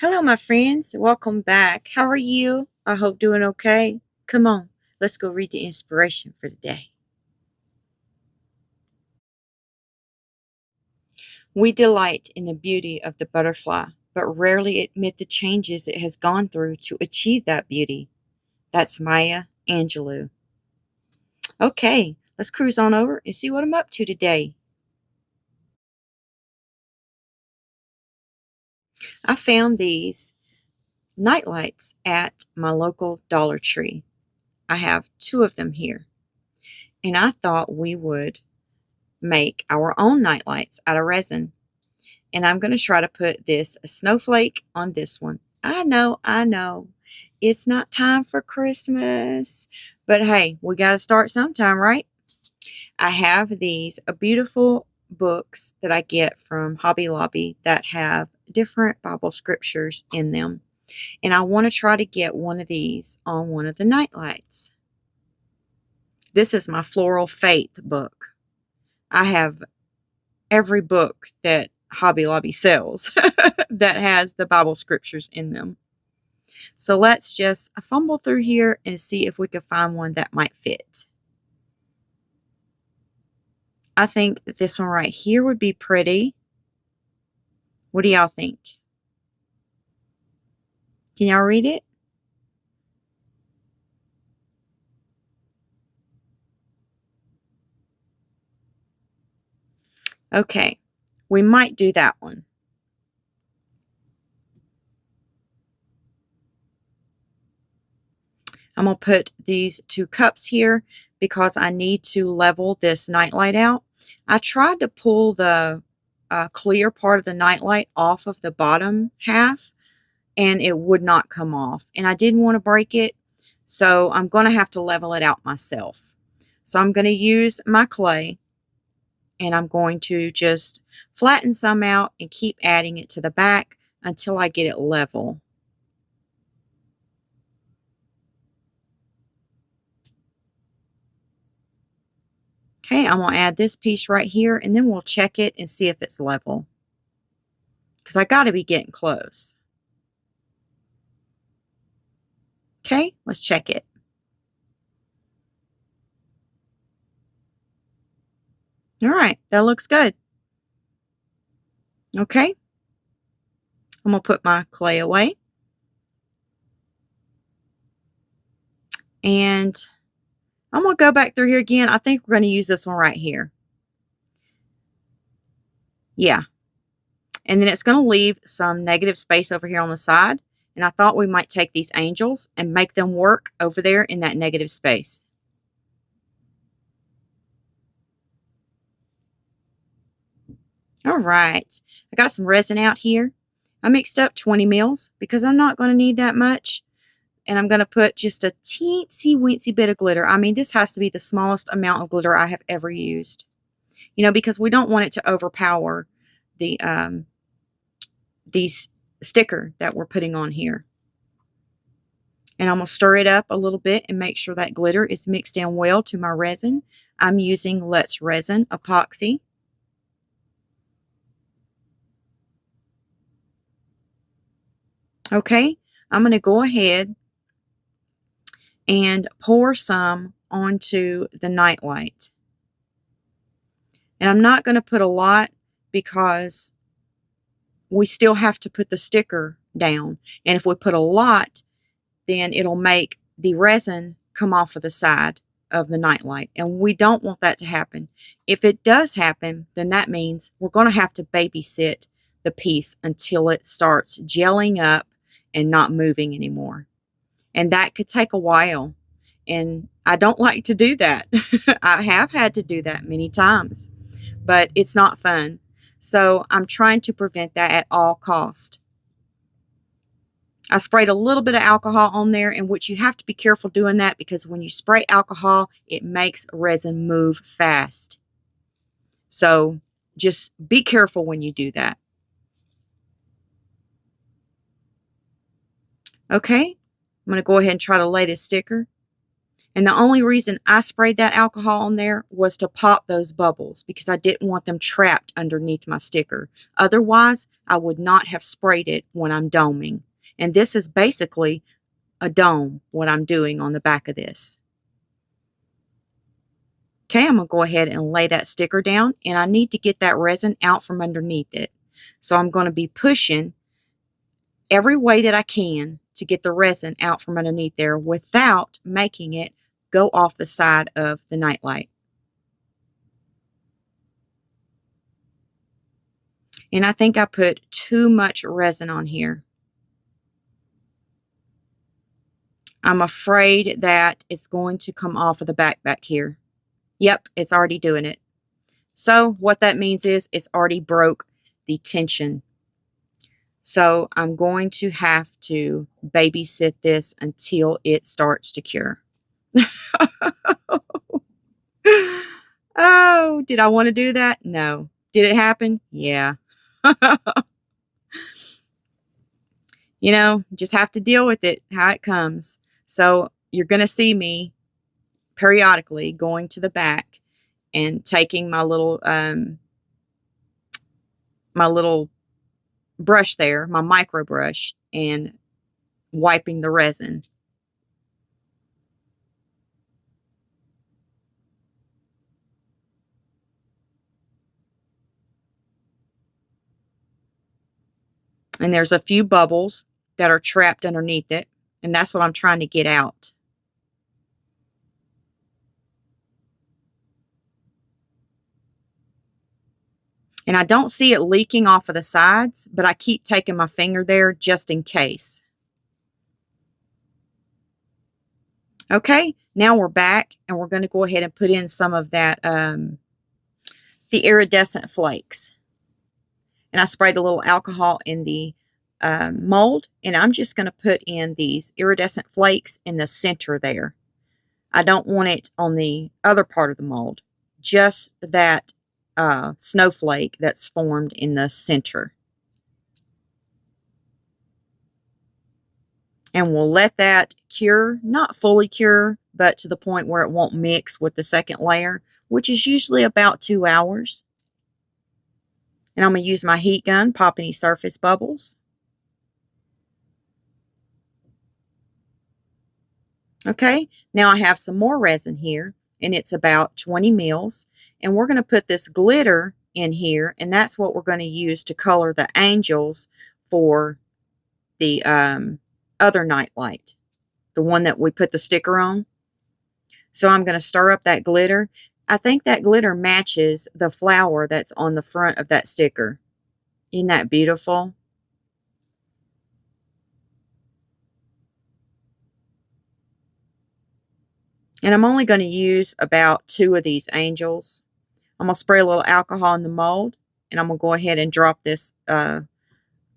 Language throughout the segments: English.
Hello, my friends. Welcome back. How are you? I hope doing okay. Come on, let's go read the inspiration for the day. We delight in the beauty of the butterfly, but rarely admit the changes it has gone through to achieve that beauty. That's Maya Angelou. Okay, let's cruise on over and see what I'm up to today. I found these night lights at my local Dollar Tree. I have two of them here, and I thought we would make our own night lights out of resin. And I'm going to try to put this snowflake on this one. I know. It's not time for Christmas, but hey, we got to start sometime, right? I have these beautiful books that I get from Hobby Lobby that have different Bible scriptures in them. And I want to try to get one of these on one of the night lights. This is my Floral Faith book. I have every book that Hobby Lobby sells that has the Bible scriptures in them. So let's just fumble through here and see if we can find one that might fit. I think this one right here would be pretty. What do y'all think? Can y'all read it? Okay, we might do that one. I'm going to put these two cups here because I need to level this nightlight out. I tried to pull the clear part of the nightlight off of the bottom half, and it would not come off. And I didn't want to break it, so I'm going to have to level it out myself. So I'm going to use my clay, and I'm going to just flatten some out and keep adding it to the back until I get it level. Okay, I'm going to add this piece right here, and then we'll check it and see if it's level, because I got to be getting close. Okay, let's check it. All right, that looks good. Okay, I'm going to put my clay away. And I'm going to go back through here again. I think we're going to use this one right here. Yeah. And then it's going to leave some negative space over here on the side. And I thought we might take these angels and make them work over there in that negative space. All right. I got some resin out here. I mixed up 20 mils because I'm not going to need that much. And I'm going to put just a teensy weensy bit of glitter. I mean, this has to be the smallest amount of glitter I have ever used. You know, because we don't want it to overpower the sticker that we're putting on here. And I'm going to stir it up a little bit and make sure that glitter is mixed in well to my resin. I'm using Let's Resin epoxy. Okay, I'm going to go ahead and pour some onto the nightlight. And I'm not going to put a lot because we still have to put the sticker down. And if we put a lot, then it'll make the resin come off of the side of the nightlight. And we don't want that to happen. If it does happen, then that means we're going to have to babysit the piece until it starts gelling up and not moving anymore. And that could take a while. And I don't like to do that. I have had to do that many times, but it's not fun. So I'm trying to prevent that at all cost. I sprayed a little bit of alcohol on there, in which you have to be careful doing that because when you spray alcohol, it makes resin move fast. So just be careful when you do that. Okay, I'm going to go ahead and try to lay this sticker. And the only reason I sprayed that alcohol on there was to pop those bubbles because I didn't want them trapped underneath my sticker. Otherwise, I would not have sprayed it when I'm doming. And this is basically a dome, what I'm doing on the back of this. Okay, I'm going to go ahead and lay that sticker down, and I need to get that resin out from underneath it. So I'm going to be pushing every way that I can to get the resin out from underneath there without making it go off the side of the nightlight. And I think I put too much resin on here. I'm afraid that it's going to come off of the back here. Yep, it's already doing it. So what that means is it's already broke the tension. So I'm going to have to babysit this until it starts to cure. Oh, did I want to do that? No. Did it happen? Yeah. You know, just have to deal with it, how it comes. So you're going to see me periodically going to the back and taking my little brush there, my micro brush, and wiping the resin. And there's a few bubbles that are trapped underneath it, and that's what I'm trying to get out. And I don't see it leaking off of the sides, but I keep taking my finger there just in case. Okay, now we're back, and we're going to go ahead and put in some of that, the iridescent flakes. And I sprayed a little alcohol in the mold, and I'm just going to put in these iridescent flakes in the center there. I don't want it on the other part of the mold, just that snowflake that's formed in the center. And we'll let that cure, not fully cure, but to the point where it won't mix with the second layer, which is usually about 2 hours. And I'm going to use my heat gun, pop any surface bubbles. Okay, now I have some more resin here, and it's about 20 mils. And we're going to put this glitter in here, and that's what we're going to use to color the angels for the other nightlight, the one that we put the sticker on. So I'm going to stir up that glitter. I think that glitter matches the flower that's on the front of that sticker. Isn't that beautiful? And I'm only going to use about 2 of these angels. I'm going to spray a little alcohol in the mold, and I'm going to go ahead and drop this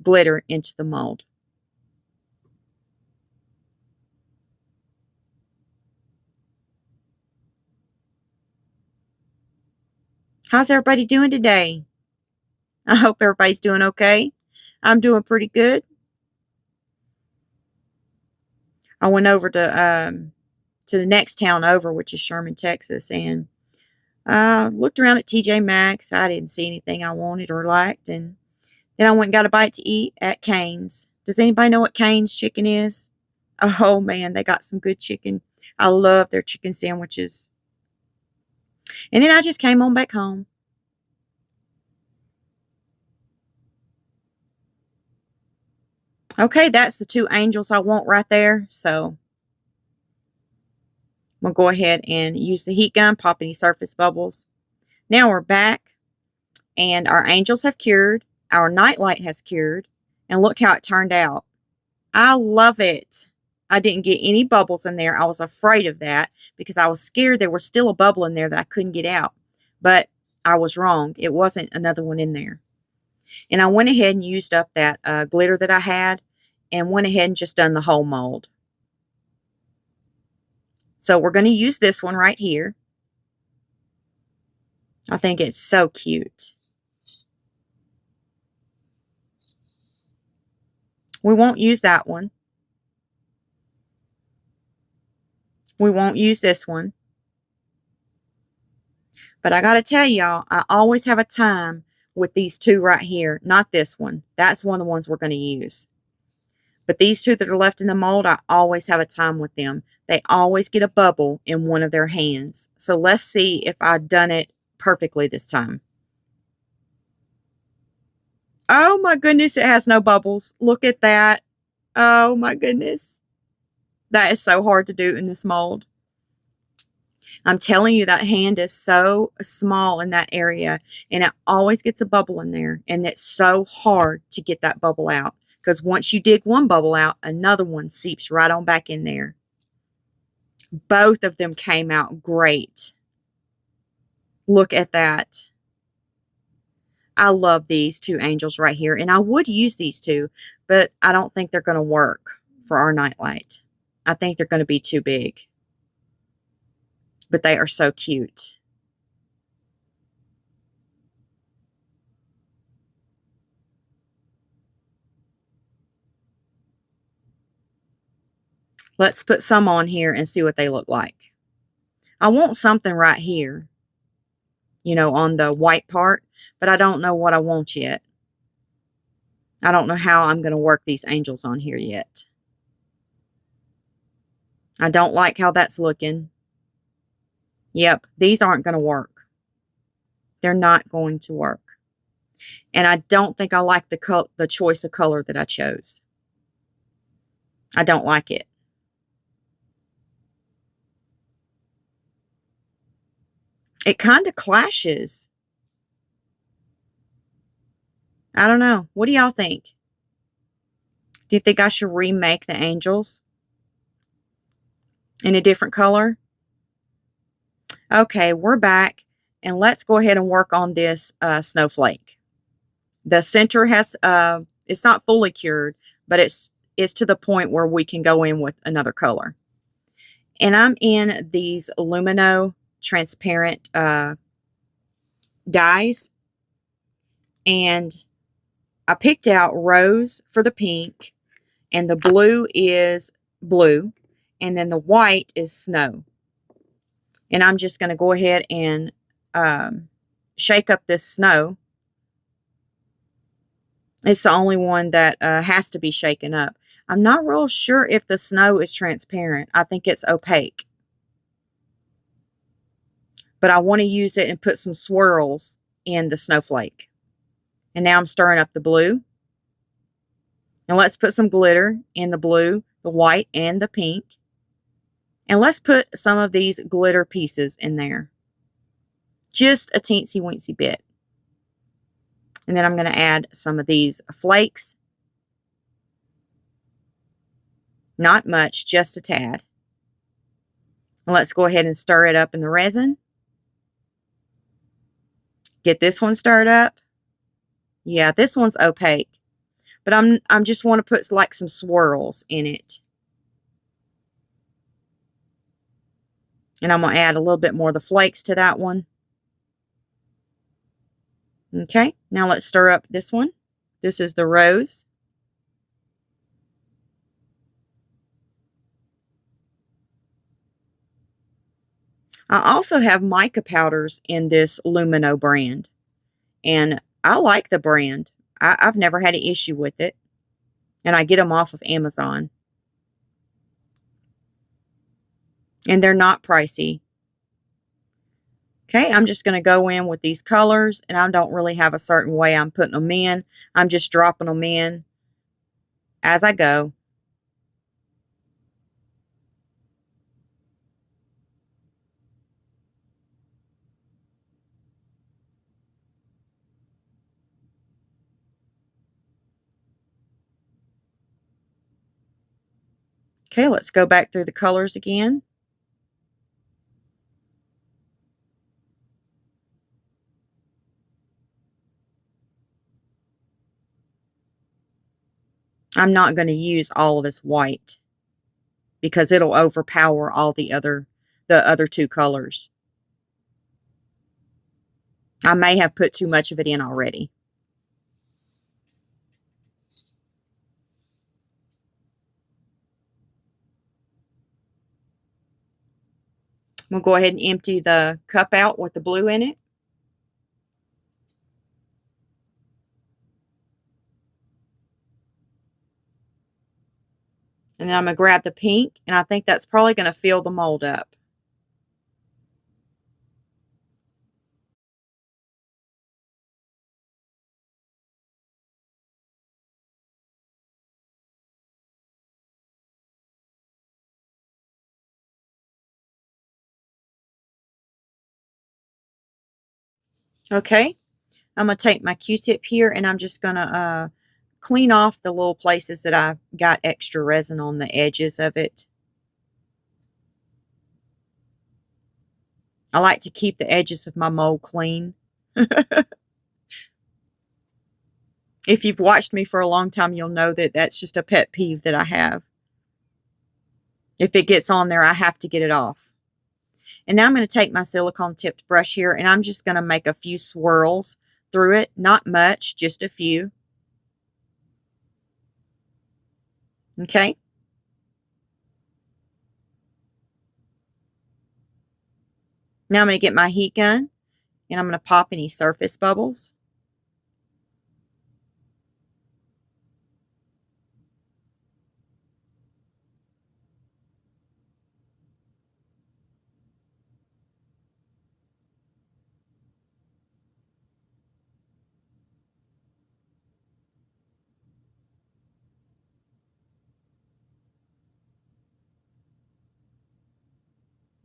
glitter into the mold. How's everybody doing today? I hope everybody's doing okay. I'm doing pretty good. I went over to the next town over, which is Sherman, Texas, and looked around at TJ Maxx. I didn't see anything I wanted or liked, and then I went and got a bite to eat at Cane's. Does anybody know what Cane's chicken is? Oh man, they got some good chicken. I love their chicken sandwiches. And then I just came on back home. Okay, that's the 2 angels I want right there. So I'm going to go ahead and use the heat gun, pop any surface bubbles. Now we're back, and our angels have cured. Our nightlight has cured. And look how it turned out. I love it. I didn't get any bubbles in there. I was afraid of that because I was scared there was still a bubble in there that I couldn't get out. But I was wrong. It wasn't another one in there. And I went ahead and used up that glitter that I had and went ahead and just done the whole mold. So we're going to use this one right here. I think it's so cute. We won't use that one. We won't use this one. But I got to tell y'all, I always have a time with these two right here. Not this one. That's one of the ones we're going to use. But these two that are left in the mold, I always have a time with them. They always get a bubble in one of their hands. So let's see if I've done it perfectly this time. Oh my goodness, it has no bubbles. Look at that. Oh my goodness. That is so hard to do in this mold. I'm telling you, that hand is so small in that area, and it always gets a bubble in there, and it's so hard to get that bubble out, because once you dig one bubble out, another one seeps right on back in there. Both of them came out great. Look at that. I love these two angels right here, and I would use these two, but I don't think they're going to work for our nightlight. I think they're going to be too big. But they are so cute. Let's put some on here and see what they look like. I want something right here, you know, on the white part, but I don't know what I want yet. I don't know how I'm going to work these angels on here yet. I don't like how that's looking. Yep, these aren't going to work. They're not going to work. And I don't think I like the choice of color that I chose. I don't like it. It kind of clashes. I don't know. What do y'all think? Do you think I should remake the angels in a different color? Okay, we're back, and let's go ahead and work on this snowflake. The center has, it's not fully cured, but it's to the point where we can go in with another color. And I'm in these Lumino transparent dyes, and I picked out rose for the pink, and the blue is blue, and then the white is snow. And I'm just going to go ahead and shake up this snow. It's the only one that has to be shaken up. I'm not real sure if the snow is transparent. I think it's opaque. But I want to use it and put some swirls in the snowflake. And now I'm stirring up the blue. And let's put some glitter in the blue, the white, and the pink. And let's put some of these glitter pieces in there. Just a teensy weensy bit. And then I'm going to add some of these flakes. Not much, just a tad. And let's go ahead and stir it up in the resin. Get this one stirred up. Yeah, this one's opaque. But I'm just want to put like some swirls in it. And I'm going to add a little bit more of the flakes to that one. Okay, now let's stir up this one. This is the rose. I also have mica powders in this Lumino brand. And I like the brand. I've never had an issue with it. And I get them off of Amazon. And they're not pricey. Okay, I'm just going to go in with these colors, and I don't really have a certain way I'm putting them in. I'm just dropping them in as I go. Okay, let's go back through the colors again. I'm not going to use all of this white because it'll overpower all the other two colors. I may have put too much of it in already. We'll go ahead and empty the cup out with the blue in it. And then I'm going to grab the pink, and I think that's probably going to fill the mold up. Okay, I'm going to take my Q-tip here, and I'm just going to clean off the little places that I've got extra resin on the edges of it. I like to keep the edges of my mold clean. If you've watched me for a long time, you'll know that that's just a pet peeve that I have. If it gets on there, I have to get it off. And now I'm going to take my silicone tipped brush here, and I'm just going to make a few swirls through it. Not much, just a few. Okay. Now I'm going to get my heat gun, and I'm going to pop any surface bubbles.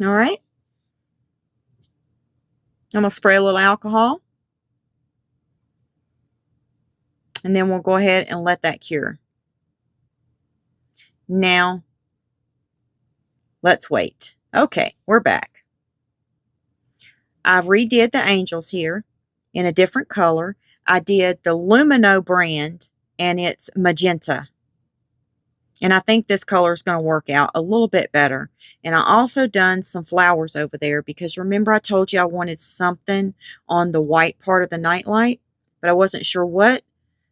All right. I'm going to spray a little alcohol. And then we'll go ahead and let that cure. Now, let's wait. Okay, we're back. I redid the angels here in a different color. I did the Lumino brand, and it's magenta. And I think this color is going to work out a little bit better. And I also done some flowers over there, because remember I told you I wanted something on the white part of the nightlight, but I wasn't sure what.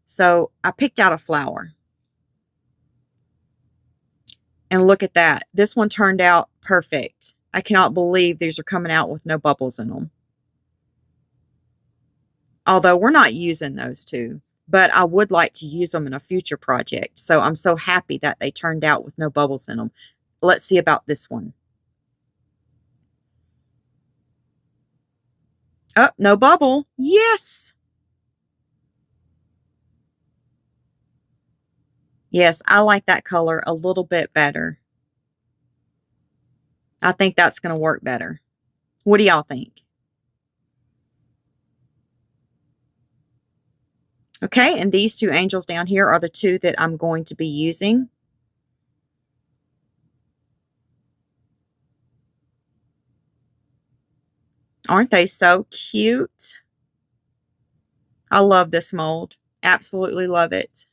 So I picked out a flower. And look at that. This one turned out perfect. I cannot believe these are coming out with no bubbles in them. Although we're not using those two, but I would like to use them in a future project. So I'm so happy that they turned out with no bubbles in them. Let's see about this one. Oh, no bubble. Yes. Yes, I like that color a little bit better. I think that's going to work better. What do y'all think? Okay, and these two angels down here are the two that I'm going to be using. Aren't they so cute? I love this mold. Absolutely love it.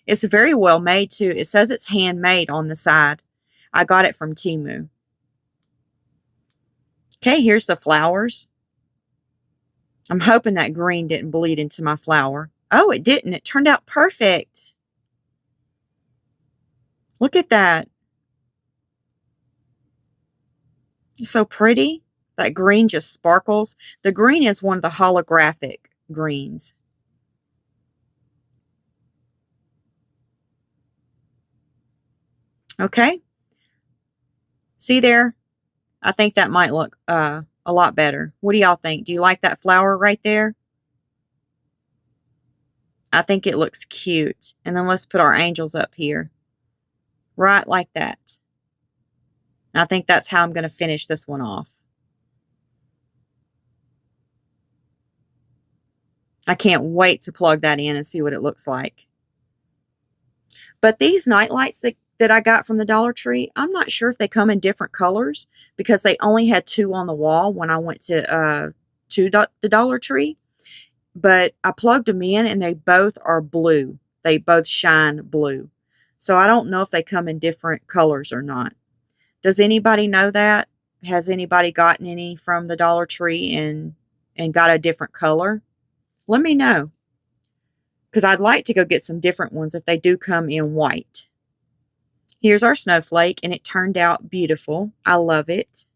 It's very well made too. It says it's handmade on the side. I got it from Temu. Okay, here's the flowers. I'm hoping that green didn't bleed into my flower. Oh, it didn't. It turned out perfect. Look at that. It's so pretty. That green just sparkles. The green is one of the holographic greens. Okay. See there? I think that might look a lot better. What do y'all think? Do you like that flower right there? I think it looks cute. And then let's put our angels up here. Right like that. And I think that's how I'm going to finish this one off. I can't wait to plug that in and see what it looks like. But these night lights that I got from the Dollar Tree, I'm not sure if they come in different colors, because they only had two on the wall when I went to the Dollar Tree. But I plugged them in, and they both are blue. They both shine blue. So I don't know if they come in different colors or not. Does anybody know that? Has anybody gotten any from the Dollar Tree and got a different color? Let me know, because I'd like to go get some different ones if they do come in white. Here's our snowflake, and it turned out beautiful. I love it.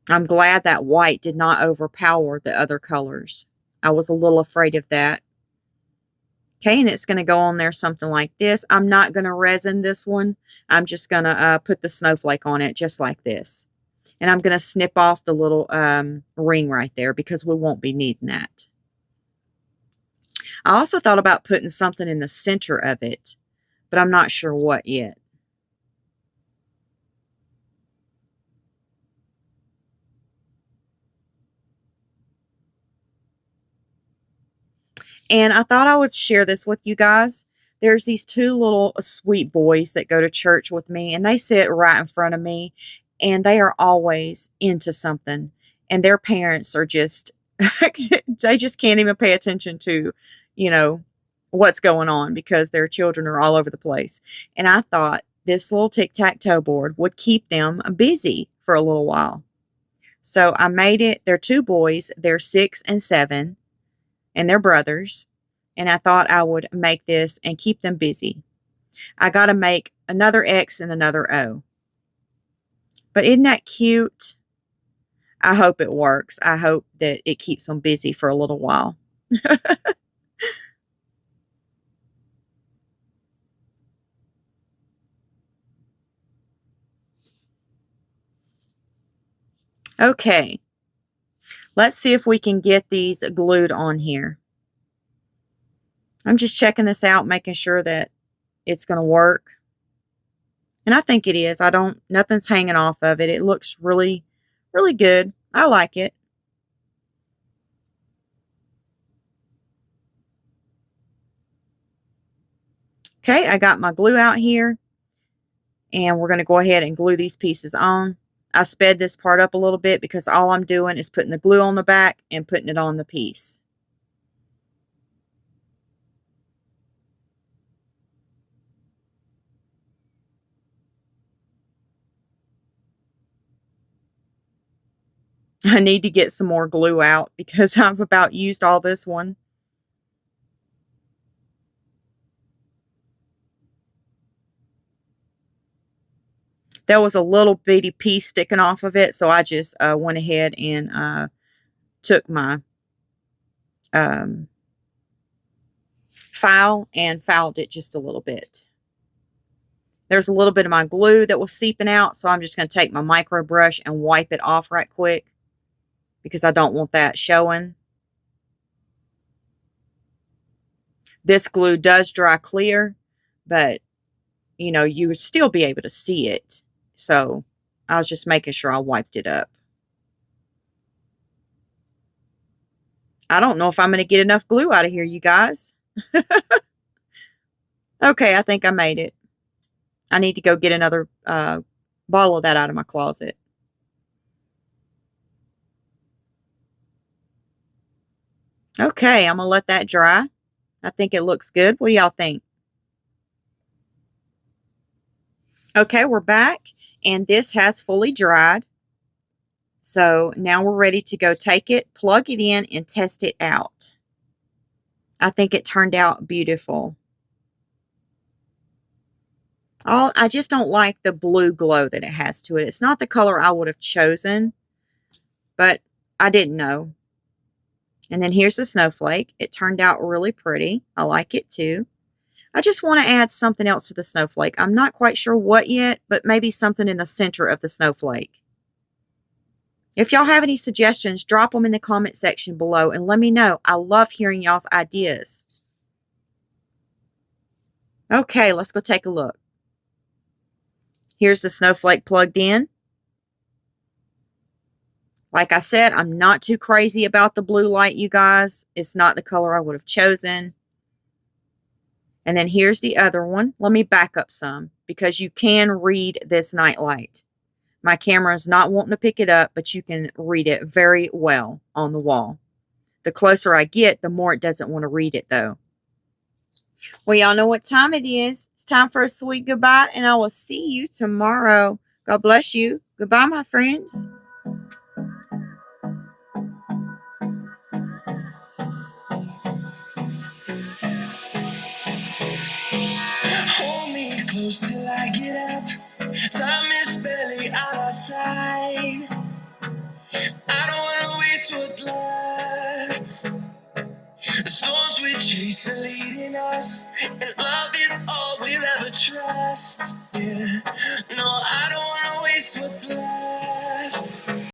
I'm glad that white did not overpower the other colors. I was a little afraid of that. Okay, and it's going to go on there something like this. I'm not going to resin this one. I'm just going to put the snowflake on it just like this. And I'm going to snip off the little ring right there because we won't be needing that. I also thought about putting something in the center of it, but I'm not sure what yet. And I thought I would share this with you guys. There's these two little sweet boys that go to church with me, and they sit right in front of me, and they are always into something. And their parents are just, they just can't even pay attention to, you know, what's going on because their children are all over the place. And I thought this little tic-tac-toe board would keep them busy for a little while. So I made it. They're two boys. They're 6 and 7 and they're brothers. And I thought I would make this and keep them busy. I got to make another X and another O. But isn't that cute? I hope it works. I hope that it keeps them busy for a little while. Okay. Let's see if we can get these glued on here. I'm just checking this out, making sure that it's going to work. And I think it is. Nothing's hanging off of it. It looks really, really good. I like it. Okay, I got my glue out here. And we're going to go ahead and glue these pieces on. I sped this part up a little bit because all I'm doing is putting the glue on the back and putting it on the piece. I need to get some more glue out because I've about used all this one. There was a little bitty piece sticking off of it, so I just went ahead and took my file and filed it just a little bit. There's a little bit of my glue that was seeping out, so I'm just going to take my micro brush and wipe it off right quick because I don't want that showing. This glue does dry clear, but you know, you would still be able to see it. So I was just making sure I wiped it up. I don't know if I'm going to get enough glue out of here, you guys. Okay, I think I made it. I need to go get another bottle of that out of my closet. Okay, I'm going to let that dry. I think it looks good. What do y'all think? Okay, we're back, and this has fully dried. So now we're ready to go take it, plug it in, and test it out. I think it turned out beautiful. I just don't like the blue glow that it has to it. It's not the color I would have chosen, but I didn't know. And then here's the snowflake. It turned out really pretty. I like it too. I just want to add something else to the snowflake. I'm not quite sure what yet, but maybe something in the center of the snowflake. If y'all have any suggestions, drop them in the comment section below and let me know. I love hearing y'all's ideas. Okay, let's go take a look. Here's the snowflake plugged in. Like I said, I'm not too crazy about the blue light, you guys. It's not the color I would have chosen. And then here's the other one. Let me back up some because you can read this nightlight. My camera is not wanting to pick it up, but you can read it very well on the wall. The closer I get, the more it doesn't want to read it, though. Well, y'all know what time it is. It's time for a sweet goodbye, and I will see you tomorrow. God bless you. Goodbye, my friends. Hold me close till I get up. Time is barely on our side. I don't wanna waste what's left. The storms we chase are leading us, and love is all we'll ever trust. Yeah, no, I don't wanna waste what's left.